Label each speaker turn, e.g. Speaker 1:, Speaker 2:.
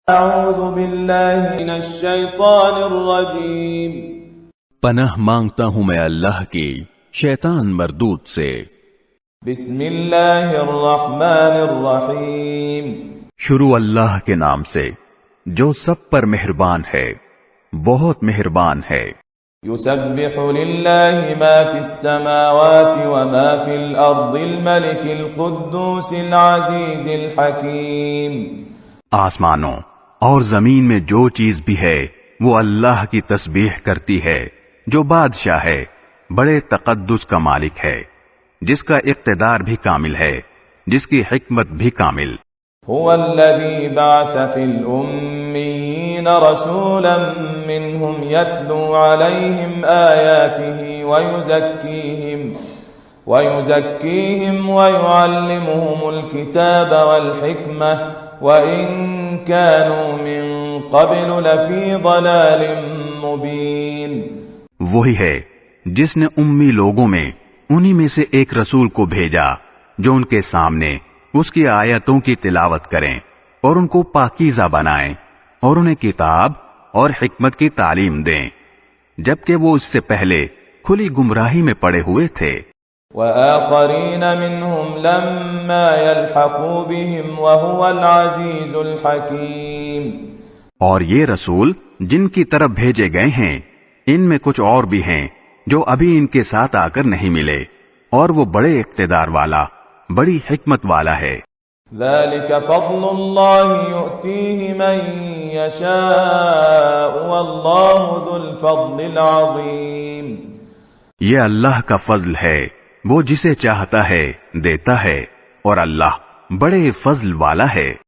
Speaker 1: اعوذ باللہ من الشیطان الرجیم
Speaker 2: پناہ مانگتا ہوں میں اللہ کی شیطان مردود سے۔
Speaker 1: بسم اللہ الرحمن الرحیم،
Speaker 3: شروع اللہ کے نام سے جو سب پر مہربان ہے، بہت مہربان ہے۔
Speaker 1: یسبح للہ ما فی السماوات وما فی الارض الملک القدوس العزیز الحکیم۔
Speaker 3: آسمانوں اور زمین میں جو چیز بھی ہے وہ اللہ کی تسبیح کرتی ہے، جو بادشاہ ہے، بڑے تقدس کا مالک ہے، جس کا اقتدار بھی کامل ہے، جس کی حکمت بھی کامل۔
Speaker 1: هو الذي بعث في الأميين رسولا منهم يتلو عليهم آياته ويزكيهم ويعلمهم الكتاب والحكمة وَإِن كَانُوا مِن قَبْلُ لَفِي ضَلَالٍ مُبِينٍ۔
Speaker 3: وہی ہے جس نے امی لوگوں میں انہی میں سے ایک رسول کو بھیجا جو ان کے سامنے اس کی آیتوں کی تلاوت کریں اور ان کو پاکیزہ بنائیں اور انہیں کتاب اور حکمت کی تعلیم دیں، جبکہ وہ اس سے پہلے کھلی گمراہی میں پڑے ہوئے تھے۔
Speaker 1: وَآخَرِينَ مِنْهُمْ لَمَّا يَلْحَقُوا بِهِمْ وَهُوَ الْعَزِيزُ الْحَكِيمُ۔
Speaker 3: اور یہ رسول جن کی طرف بھیجے گئے ہیں ان میں کچھ اور بھی ہیں جو ابھی ان کے ساتھ آ کر نہیں ملے، اور وہ بڑے اقتدار والا، بڑی حکمت والا ہے۔
Speaker 1: ذَلِكَ فَضْلُ اللَّهِ يُؤْتِيهِ مَن يَشَاءُ وَاللَّهُ ذُو الْفَضْلِ الْعَظِيمِ۔
Speaker 3: یہ اللہ کا فضل ہے، وہ جسے چاہتا ہے دیتا ہے، اور اللہ بڑے فضل والا ہے۔